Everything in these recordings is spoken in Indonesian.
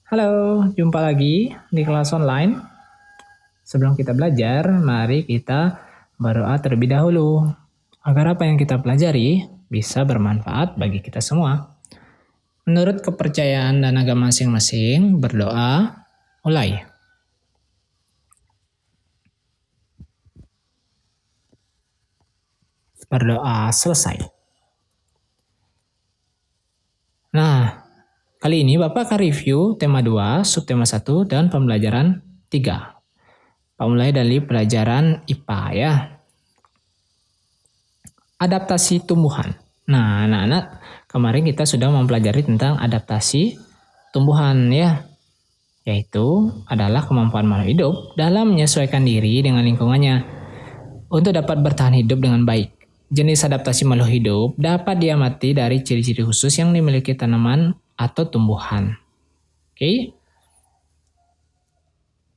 Halo, jumpa lagi di kelas online. Sebelum kita belajar, mari kita berdoa terlebih dahulu. Agar apa yang kita pelajari bisa bermanfaat bagi kita semua. Menurut kepercayaan dan agama masing-masing, berdoa mulai. Berdoa selesai. Nah, kali ini Bapak akan review tema 2, subtema 1, dan pembelajaran 3. Pak mulai dari pelajaran IPA ya. Adaptasi tumbuhan. Nah, anak-anak, kemarin kita sudah mempelajari tentang adaptasi tumbuhan ya, yaitu adalah kemampuan makhluk hidup dalam menyesuaikan diri dengan lingkungannya untuk dapat bertahan hidup dengan baik. Jenis adaptasi makhluk hidup dapat diamati dari ciri-ciri khusus yang dimiliki tanaman atau tumbuhan. Oke.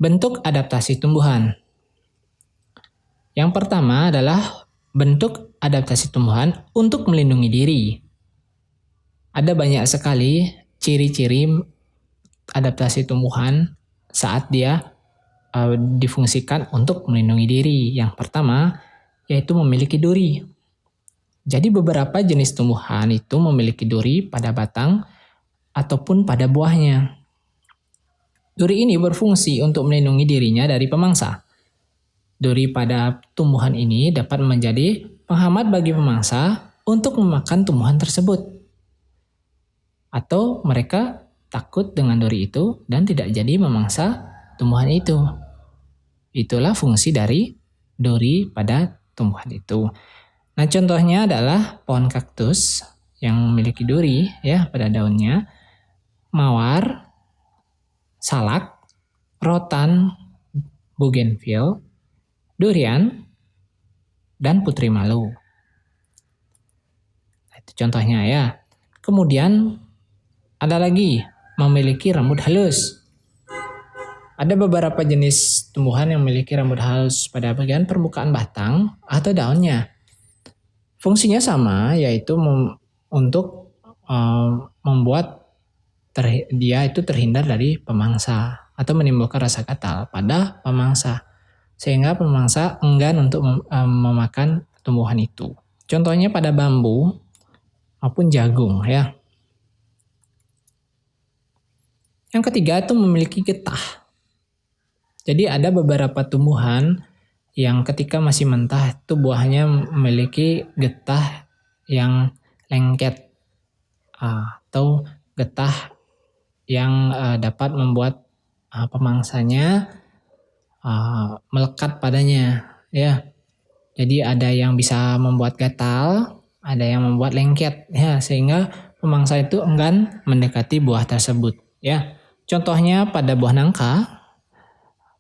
Bentuk adaptasi tumbuhan. Yang pertama adalah bentuk adaptasi tumbuhan untuk melindungi diri. Ada banyak sekali ciri-ciri adaptasi tumbuhan saat dia difungsikan untuk melindungi diri. Yang pertama yaitu memiliki duri. Jadi beberapa jenis tumbuhan itu memiliki duri pada batang ataupun pada buahnya. Duri ini berfungsi untuk melindungi dirinya dari pemangsa. Duri pada tumbuhan ini dapat menjadi penghambat bagi pemangsa untuk memakan tumbuhan tersebut. Atau mereka takut dengan duri itu dan tidak jadi memangsa tumbuhan itu. Itulah fungsi dari duri pada tumbuhan itu. Nah, contohnya adalah pohon kaktus yang memiliki duri ya pada daunnya, mawar, salak, rotan, bougainville, durian, dan putri malu. Itu contohnya ya. Kemudian ada lagi memiliki rambut halus. Ada beberapa jenis tumbuhan yang memiliki rambut halus pada bagian permukaan batang atau daunnya. Fungsinya sama, yaitu untuk membuat dia itu terhindar dari pemangsa atau menimbulkan rasa gatal pada pemangsa, sehingga pemangsa enggan untuk memakan tumbuhan itu. Contohnya pada bambu maupun jagung ya. Yang ketiga itu memiliki getah. Jadi ada beberapa tumbuhan yang ketika masih mentah itu buahnya memiliki getah yang lengket atau getah yang dapat membuat pemangsanya melekat padanya ya. Jadi ada yang bisa membuat gatal, ada yang membuat lengket ya, sehingga pemangsa itu enggan mendekati buah tersebut ya. Contohnya pada buah nangka,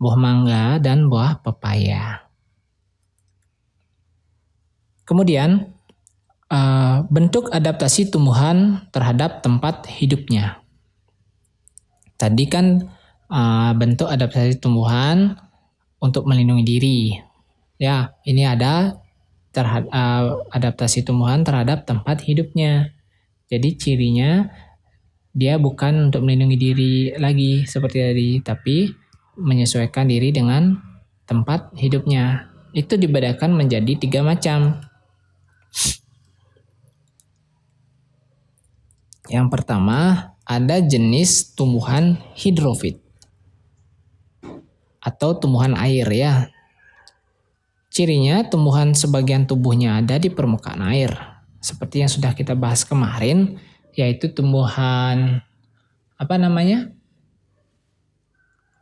buah mangga, dan buah pepaya. Kemudian bentuk adaptasi tumbuhan terhadap tempat hidupnya. Tadi kan bentuk adaptasi tumbuhan untuk melindungi diri. Ya, ini ada adaptasi tumbuhan terhadap tempat hidupnya. Jadi cirinya dia bukan untuk melindungi diri lagi seperti tadi, tapi menyesuaikan diri dengan tempat hidupnya. Itu dibedakan menjadi 3 macam. Yang pertama, ada jenis tumbuhan hidrofit atau tumbuhan air ya. Cirinya tumbuhan sebagian tubuhnya ada di permukaan air. Seperti yang sudah kita bahas kemarin, yaitu tumbuhan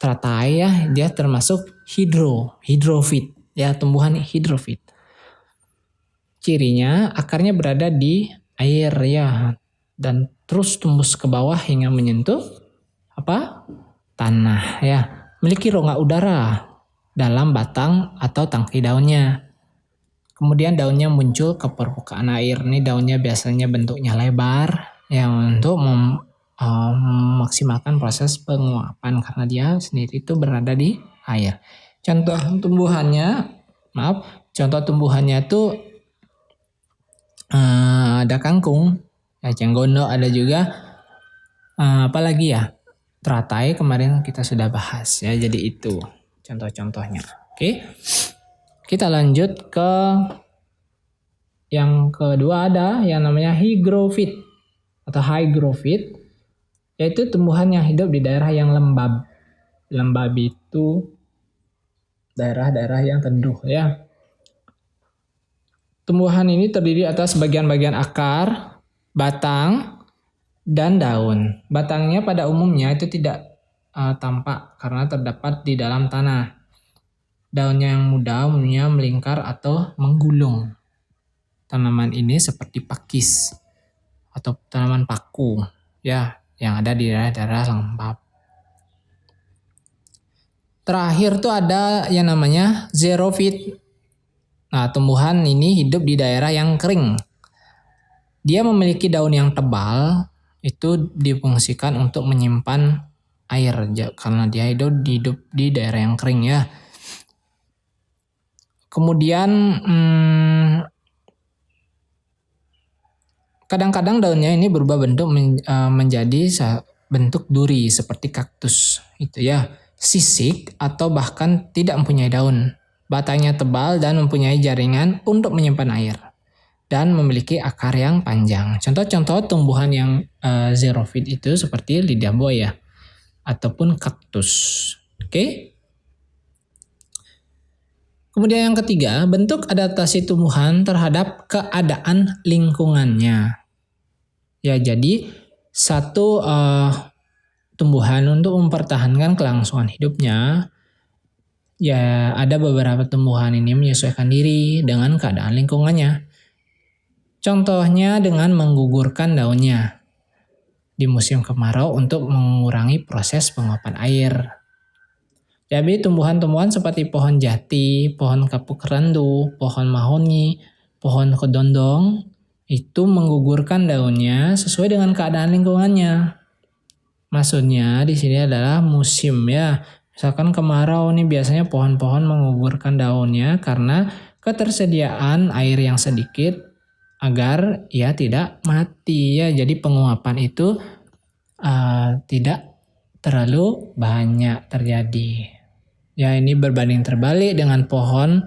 teratai ya, dia termasuk hidrofit ya, tumbuhan hidrofit. Cirinya akarnya berada di air ya, dan terus tumbuh ke bawah hingga menyentuh tanah ya. Memiliki rongga udara dalam batang atau tangkai daunnya. Kemudian daunnya muncul ke permukaan air. Ini daunnya biasanya bentuknya lebar yang untuk memaksimalkan proses penguapan karena dia sendiri itu berada di air. Contoh tumbuhannya itu ada kangkung, ya, cenggondok, ada juga apalagi ya, teratai kemarin kita sudah bahas ya. Jadi itu contoh-contohnya. Oke. Kita lanjut ke yang kedua, ada yang namanya hygrofit atau hygrofit, yaitu tumbuhan yang hidup di daerah yang lembab. Lembab itu daerah-daerah yang teduh ya. Tumbuhan ini terdiri atas bagian-bagian akar, batang, dan daun. Batangnya pada umumnya itu tidak tampak karena terdapat di dalam tanah. Daunnya yang muda umumnya melingkar atau menggulung. Tanaman ini seperti pakis atau tanaman paku ya, yang ada di daerah-daerah lembab. Terakhir tuh ada yang namanya xerophyte. Nah, tumbuhan ini hidup di daerah yang kering. Dia memiliki daun yang tebal, itu difungsikan untuk menyimpan air karena dia hidup di daerah yang kering ya. Kemudian kadang-kadang daunnya ini berubah bentuk menjadi bentuk duri seperti kaktus itu ya, sisik atau bahkan tidak mempunyai daun. Batangnya tebal dan mempunyai jaringan untuk menyimpan air dan memiliki akar yang panjang. Contoh-contoh tumbuhan yang xerophyte itu seperti lidah buaya ataupun kaktus. Oke? Kemudian yang ketiga, bentuk adaptasi tumbuhan terhadap keadaan lingkungannya. Ya, jadi satu tumbuhan untuk mempertahankan kelangsungan hidupnya, ya ada beberapa tumbuhan ini menyesuaikan diri dengan keadaan lingkungannya. Contohnya dengan menggugurkan daunnya di musim kemarau untuk mengurangi proses penguapan air. Jadi tumbuhan-tumbuhan seperti pohon jati, pohon kapuk rendu, pohon mahoni, pohon kedondong itu menggugurkan daunnya sesuai dengan keadaan lingkungannya. Maksudnya di sini adalah musim ya. Misalkan kemarau nih biasanya pohon-pohon menggugurkan daunnya karena ketersediaan air yang sedikit agar ia tidak mati ya. Jadi penguapan itu tidak terlalu banyak terjadi. Ya, ini berbanding terbalik dengan pohon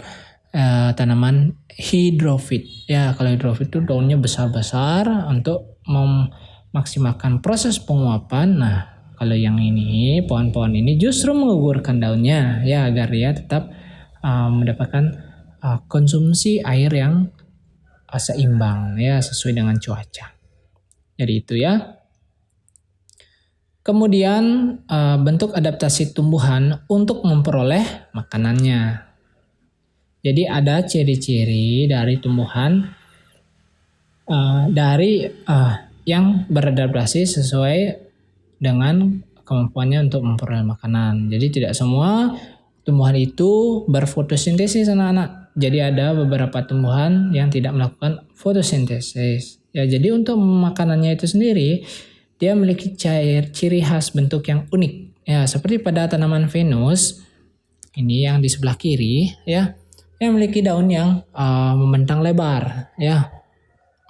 tanaman hidrofit. Ya, kalau hidrofit itu daunnya besar-besar untuk memaksimalkan proses penguapan. Nah, kalau yang ini, pohon-pohon ini justru menggugurkan daunnya ya agar dia tetap mendapatkan konsumsi air yang seimbang ya sesuai dengan cuaca. Jadi itu ya. Kemudian bentuk adaptasi tumbuhan untuk memperoleh makanannya. Jadi ada ciri-ciri dari tumbuhan yang beradaptasi sesuai dengan kemampuannya untuk memperoleh makanan. Jadi tidak semua tumbuhan itu berfotosintesis anak-anak. Jadi ada beberapa tumbuhan yang tidak melakukan fotosintesis. Ya, jadi untuk makanannya itu sendiri dia memiliki ciri khas bentuk yang unik. Ya, seperti pada tanaman Venus, ini yang di sebelah kiri, ya, yang memiliki daun yang membentang lebar, ya,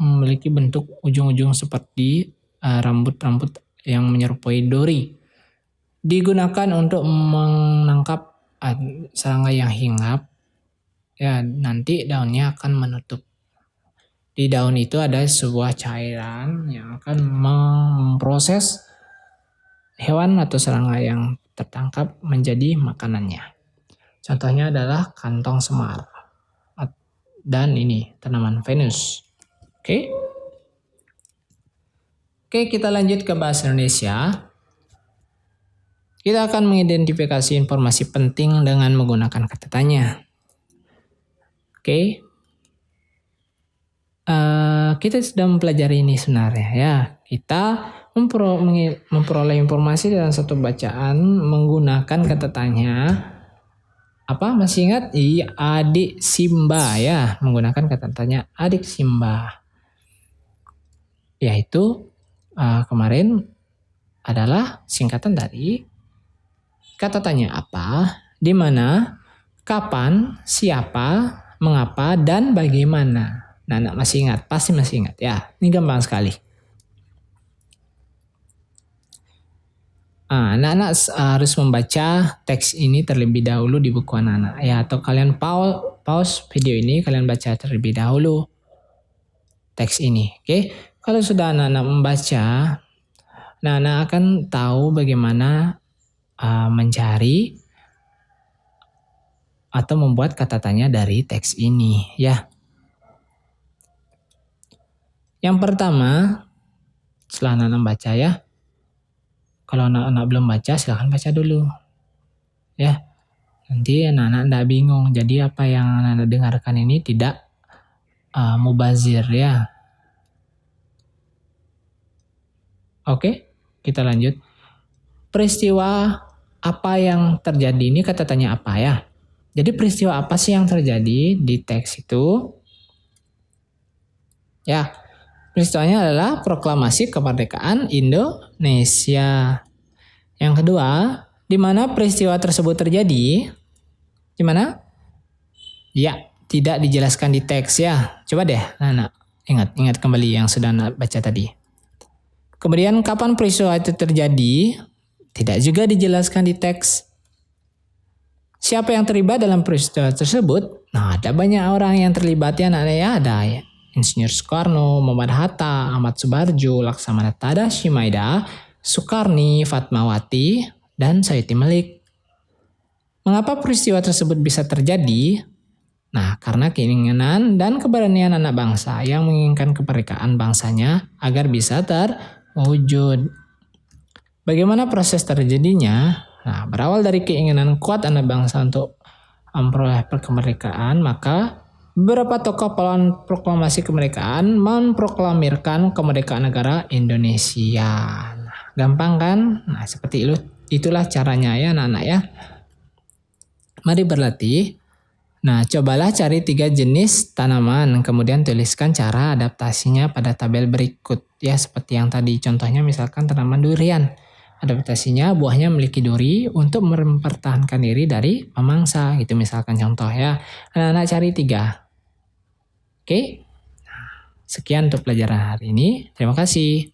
memiliki bentuk ujung-ujung seperti rambut-rambut yang menyerupai dori. Digunakan untuk menangkap serangga yang hinggap. Ya, nanti daunnya akan menutup. Di daun itu ada sebuah cairan yang akan memproses hewan atau serangga yang tertangkap menjadi makanannya. Contohnya adalah kantong semar dan ini tanaman Venus. Oke, kita lanjut ke bahasa Indonesia. Kita akan mengidentifikasi informasi penting dengan menggunakan kata tanya. Oke. Kita sudah mempelajari ini sebenarnya ya. Kita memperoleh informasi dalam satu bacaan menggunakan kata tanya. Apa masih ingat? Iya, adik Simba ya, menggunakan kata tanya adik Simba. Yaitu kemarin adalah singkatan dari kata tanya apa, di mana, kapan, siapa, mengapa, dan bagaimana. Nah, anak masih ingat? Pasti masih ingat ya. Ini gampang sekali. Nah, anak-anak harus membaca teks ini terlebih dahulu di buku anak-anak ya, atau kalian pause video ini, kalian baca terlebih dahulu teks ini. Oke, kalau sudah anak-anak membaca, anak-anak akan tahu bagaimana mencari atau membuat kata tanya dari teks ini ya. Yang pertama, setelah anak-anak baca ya, kalau anak-anak belum baca silahkan baca dulu ya. Nanti anak-anak tidak bingung, jadi apa yang anak-anak dengarkan ini tidak mubazir ya. Oke, kita lanjut. Peristiwa apa yang terjadi ini kata tanya apa ya? Jadi peristiwa apa sih yang terjadi di teks itu? Ya, peristiwanya adalah proklamasi kemerdekaan Indonesia. Yang kedua, di mana peristiwa tersebut terjadi? Di mana? Ya, tidak dijelaskan di teks ya. Coba deh, anak ingat kembali yang sudah anak baca tadi. Kemudian kapan peristiwa itu terjadi? Tidak juga dijelaskan di teks. Siapa yang terlibat dalam peristiwa tersebut? Nah, ada banyak orang yang terlibat ya anak-anak ya. Ada ya. Insinyur Soekarno, Muhammad Hatta, Ahmad Subarjo, Laksamana Tadashi Maeda, Soekarni, Fatmawati, dan Sayuti Malik. Mengapa peristiwa tersebut bisa terjadi? Nah, karena keinginan dan keberanian anak bangsa yang menginginkan kemerdekaan bangsanya agar bisa terwujud. Bagaimana proses terjadinya? Nah, berawal dari keinginan kuat anak bangsa untuk memperoleh kemerdekaan, maka beberapa tokoh pahlawan proklamasi kemerdekaan memproklamirkan kemerdekaan negara Indonesia. Nah, gampang kan? Nah, seperti itulah caranya ya anak-anak ya. Mari berlatih. Nah, cobalah cari 3 jenis tanaman, kemudian tuliskan cara adaptasinya pada tabel berikut. Ya, seperti yang tadi contohnya misalkan tanaman durian. Adaptasinya buahnya memiliki duri untuk mempertahankan diri dari pemangsa. Gitu misalkan contoh ya. Anak-anak cari 3. Oke? Sekian untuk pelajaran hari ini. Terima kasih.